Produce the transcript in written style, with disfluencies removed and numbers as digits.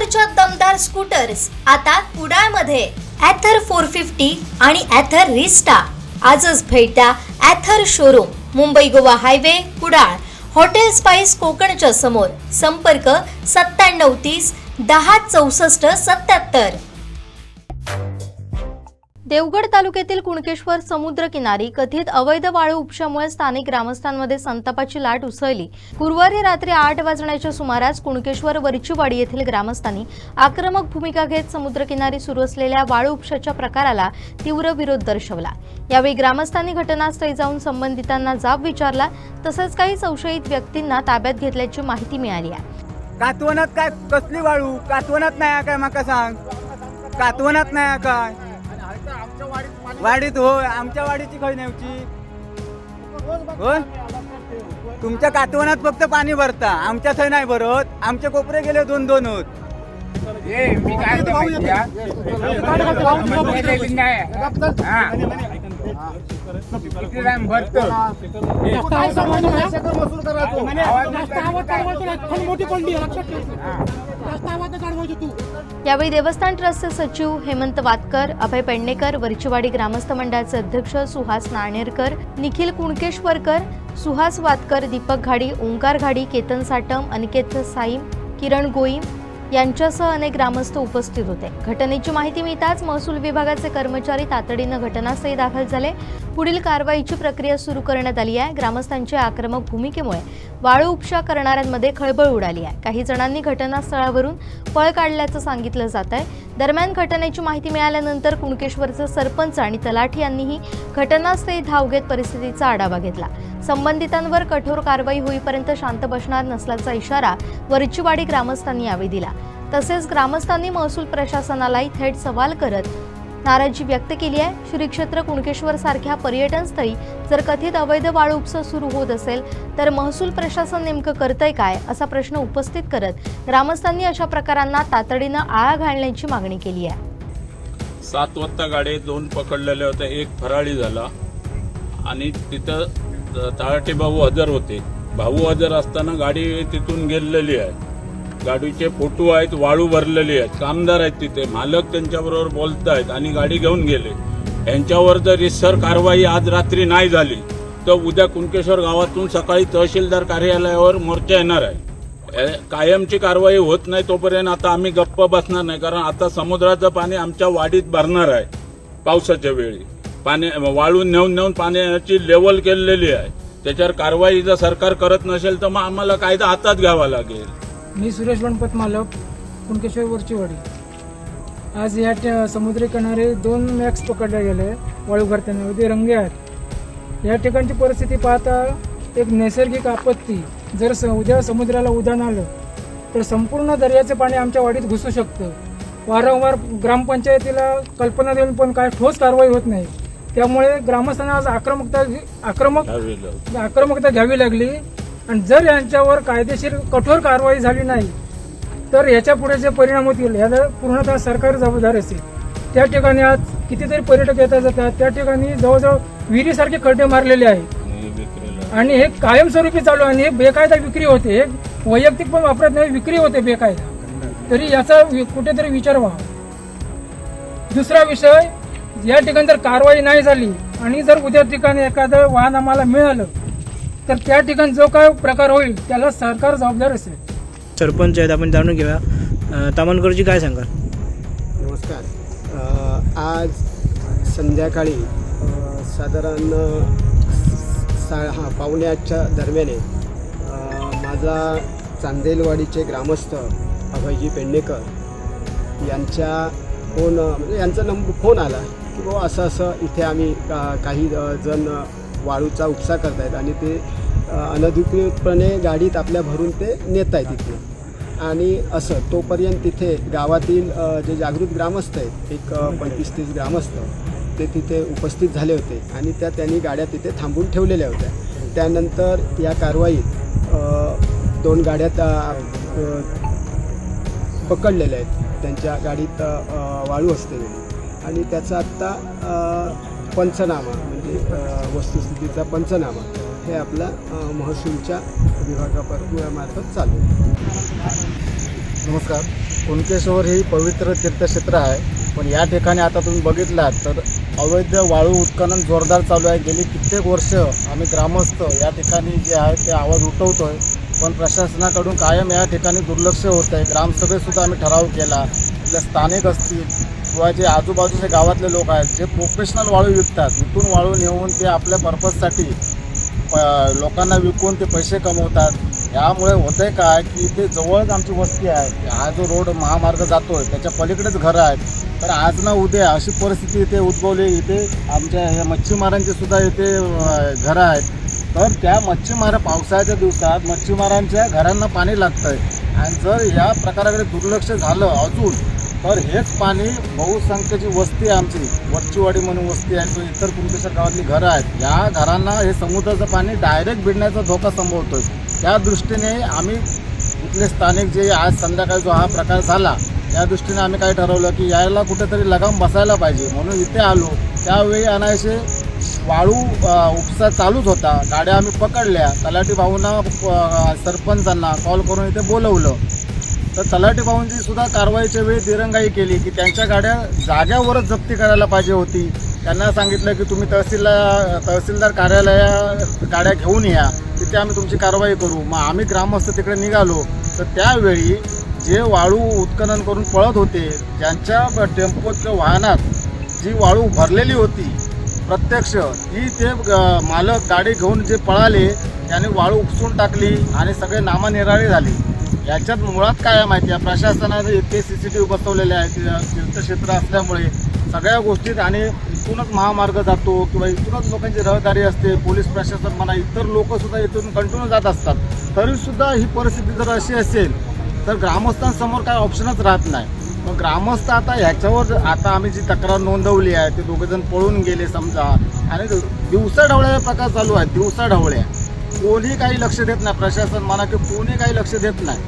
ॲथरच्या दमदार स्कूटर्स आता कुडाळमध्ये ॲथर 450 आणि ॲथर रिस्टा. आजच भेट द्या Ather showroom, Mumbai Goa highway, Kudal, hotel spice कोकणच्या समोर. संपर्क 9730 10 64 77. देवगड तालुक्यातील कुणकेश्वर समुद्रकिनारी कथित अवैध वाळू उपशामुळे स्थानिक ग्रामस्थांमध्ये संतापाची लाट उसळली. गुरुवारी रात्री 8 वाजण्याच्या सुमारास कुणकेश्वर वरचीवाडी येथील ग्रामस्थांनी आक्रमक भूमिका घेत समुद्रकिनारी सुरू असलेल्या वाळू उपशाच्या प्रकाराला तीव्र विरोध दर्शवला. यावेळी ग्रामस्थांनी घटनास्थळी जाऊन संबंधितांना जाब विचारला. तसेच काही संशयित व्यक्तींना ताब्यात घेतल्याची माहिती मिळाली आहे. कातवनात काय कसली वाळू? कातवनात नाही काय? माका सांग, कातवनात नाही काय? वाडीत हो, आमच्या वाडीची खय नेवची हो. तुमच्या कातवनात फक्त पाणी भरता, आमच्या थंय नाही भरत. आमचे कोपरे गेले 2-2 होत. मी काय यावेळी देवस्थान ट्रस्टचे सचिव हेमंत वातकर, अभय पेडणेकर, वरचीवाडी ग्रामस्थ मंडळाचे अध्यक्ष सुहास नाणेरकर, निखिल कुणकेश्वरकर, सुहास वातकर, दीपक घाडी, ओंकार घाडी, केतन साटम, अनिकेत साईम, किरण गोईम यांच्यासह अनेक ग्रामस्थ उपस्थित होते. घटनेची माहिती मिळताच महसूल विभागाचे कर्मचारी तातडीनं घटनास्थळी दाखल झाले. पुढील कारवाईची प्रक्रिया सुरू करण्यात आली आहे. ग्रामस्थांच्या आक्रमक भूमिकेमुळे वाळू उपसा करणाऱ्यांमध्ये खळबळ उडाली आहे. काही जणांनी घटनास्थळावरून पळ काढल्याचं सांगितलं जात आहे. दरम्यान घटनेची माहिती मिळाल्यानंतर कुणकेश्वरचे सरपंच आणि तलाठी यांनीही घटनास्थळी धाव घेत परिस्थितीचा आढावा घेतला. संबंधितांवर कठोर कारवाई होईपर्यंत शांत बसणार नसल्याचा इशारा वरचीवाडी ग्रामस्थांनी यावेळी दिला. तसेच ग्रामस्थांनी महसूल प्रशासनालाही थेट सवाल करत नाराजी व्यक्त केली आहे. श्री क्षेत्र कुणकेश्वर सारख्या पर्यटन स्थळी जर कथित अवैध वाळू उपसा सुरू होत असेल तर महसूल प्रशासन नेमकं करतंय काय, असा प्रश्न उपस्थित करत ग्रामस्थांनी अशा प्रकारांना तातडीनं आळा घालण्याची मागणी केली आहे. 7 वाजता गाडी 2 पकडलेल्या होत्या, एक फराळी झाला आणि तिथं तलाठी भाऊ हजर होते. भाऊ हजर असताना गाडी तिथून गेलेली आहे. गाडीचे फोटो आहेत, वाळू भरलेली आहेत, कामदार आहेत तिथे, मालक त्यांच्याबरोबर बोलतायत आणि गाडी घेऊन गेले. यांच्यावर जर रितसर कारवाई आज रात्री नाही झाली तर उद्या कुणकेश्वर गावातून सकाळी तहसीलदार कार्यालयावर मोर्चा येणार आहे. कायमची कारवाई होत नाही तोपर्यंत आता आम्ही गप्प बसणार नाही. कारण आता समुद्राचं पाणी आमच्या वाडीत भरणार आहे. पावसाच्या वेळी पाणी वाळू नेऊन पाण्याची लेवल केलेली आहे. त्याच्यावर कारवाई जर सरकार करत नसेल तर मग आम्हाला कायदा हातात घ्यावा लागेल. मी सुरेश गणपत मालक, कुणकेश्वर वरचीवाडी. आज या समुद्री किनारे 2 मॅक्स पकडले गेले वाळू भरताना. उद्या रंगे आहेत. या ठिकाणची परिस्थिती पाहता एक नैसर्गिक आपत्ती. जर उद्या समुद्राला उधाण आलं तर संपूर्ण दर्याचे पाणी आमच्या वाडीत घुसू शकतं. वारंवार ग्रामपंचायतीला कल्पना देऊन पण काय ठोस कारवाई होत नाही. त्यामुळे ग्रामस्थांना आज आक्रमकता घ्यावी लागली. आणि जर यांच्यावर कायदेशीर कठोर कारवाई झाली नाही तर याच्या पुढे जे परिणाम होतील याला पूर्णतः सरकार जबाबदार असेल. त्या ठिकाणी आज कितीतरी पर्यटक येतात जातात. त्या ठिकाणी जवळजवळ विहिरीसारखे खड्डे मारलेले आहेत आणि हे कायमस्वरूपी चालू आहे. आणि हे बेकायदा विक्री होते. हे वैयक्तिक पण वापरत नाही, विक्री होते बेकायदा. तरी याचा कुठेतरी विचार व्हावा. दुसरा विषय, या ठिकाणी जर कारवाई नाही झाली आणि जर उद्या ठिकाणी एखादं वाहन आम्हाला मिळालं तर त्या ठिकाणी जो काय प्रकार होईल त्याला सरकार जबाबदार असेल. सरपंच आहेत, आपण जाणून घेऊया. तामणकरजी काय सांगाल? नमस्कार. आज संध्याकाळी साधारण 7:15च्या दरम्याने माझा चांदेलवाडीचे ग्रामस्थ अभयजी पेडणेकर यांचा फोन आला की बाबा असं इथे आम्ही काही जण वाळूचा उपसा करतायत आणि ते अनधिकृतपणे गाडीत आपल्या भरून ते नेत आहेत तिथे. आणि असं तोपर्यंत तिथे गावातील जे जागृत ग्रामस्थ आहेत, एक 35-30 ग्रामस्थ, ते तिथे उपस्थित झाले होते आणि त्यांनी गाड्या तिथे थांबून ठेवलेल्या होत्या. त्यानंतर या कारवाईत 2 गाड्या पकडलेल्या आहेत. त्यांच्या गाडीत वाळू असते आणि त्याचा आत्ता पंचनामा म्हणजे वस्तुस्थितीचा पंचनामा हे आपला महसूलच्या विभागामार्फत चालू आहे. नमस्कार. कुणकेश्वर ही पवित्र तीर्थक्षेत्र आहे, पण या ठिकाणी आता तुम्ही बघितलात तर अवैध वाळू उत्खनन जोरदार चालू आहे. गेली कित्येक वर्ष आम्ही ग्रामस्थ या ठिकाणी जे आहे ते आवाज उठवतोय, पण प्रशासनाकडून कायम या ठिकाणी दुर्लक्ष होत आहे. ग्रामसभेतसुद्धा आम्ही ठराव केला. तिथले स्थानिक असतील किंवा जे आजूबाजूचे गावातले लोक आहेत जे प्रोफेशनल वाळू विकतात, इथून वाळू नेऊन ते आपल्या पर्पजसाठी लोकांना विकून ते पैसे कमवतात. यामुळे होतं आहे काय की इथे जवळच आमची वस्ती आहे. हा जो रोड महामार्ग जातोय त्याच्या पलीकडेच घरं आहेत. तर आज ना उद्या अशी परिस्थिती इथे उद्भवली. इथे आमच्या ह्या मच्छीमारांचे सुद्धा इथे घरं आहेत. तर त्या मच्छीमार पावसाळ्याच्या दिवसात मच्छीमारांच्या घरांना पाणी लागतं आहे, आणि जर या प्रकाराकडे दुर्लक्ष झालं अजून तर हेच पाणी बहुसंख्येची वस्ती आहे आमची वरचीवाडी म्हणून वस्ती आहे, तो इतर कुणकेश्वर गावातली घरं आहेत. या घरांना हे समुद्राचं पाणी डायरेक्ट भिडण्याचा धोका संभवतोय. त्या दृष्टीने आम्ही इथले स्थानिक जे आज संध्याकाळी जो हा प्रकार झाला त्या दृष्टीने आम्ही काय ठरवलं की यायला कुठेतरी लगाम बसायला पाहिजे, म्हणून इथे आलो. त्यावेळी अनायसे वाळू उपसा चालूच होता. गाड्या आम्ही पकडल्या. तलाठी भाऊंना सरपंचांना कॉल करून इथे बोलवलं. तर तलाठी भाऊंची सुद्धा कारवाईच्या वेळी दिरंगाई केली की त्यांच्या गाड्या जाग्यावरच जप्ती करायला पाहिजे होती. त्यांना सांगितलं की तुम्ही तहसीलदार कार्यालयात गाड्या घेऊन या, तिथे आम्ही तुमची कारवाई करू. मग आम्ही ग्रामस्थ तिकडे निघालो. तर त्यावेळी जे वाळू उत्खनन करून पळत होते, ज्यांच्या टेम्पोत किंवा वाहनात जी वाळू भरलेली होती प्रत्यक्ष, ती ते मालक गाडी घेऊन जे पळाले त्यांनी वाळू उपसून टाकली आणि सगळे नामानिराळे झाले. याच्यात मुळात काय आहे माहिती आहे, प्रशासनाने इतके CCTV बसवलेले आहेत तीर्थक्षेत्र असल्यामुळे सगळ्या गोष्टीत, आणि इथूनच महामार्ग जातो किंवा इथूनच लोकांची रहदारी असते. पोलीस प्रशासन म्हणा इतर लोकसुद्धा इथून कंटिन्यू जात असतात. तरीसुद्धा ही परिस्थिती जर अशी असेल तर ग्रामस्थांसमोर काय ऑप्शनच राहत नाही. मग ग्रामस्थ आता ह्याच्यावर आता आम्ही जी तक्रार नोंदवली आहे ते दोघेजण पळून गेले समजा, आणि दिवसाढवळ्या प्रकार चालू आहेत. दिवसाढवळ्या कोणी काही लक्ष देत नाही. प्रशासन म्हणा की कोणी काही लक्ष देत नाही.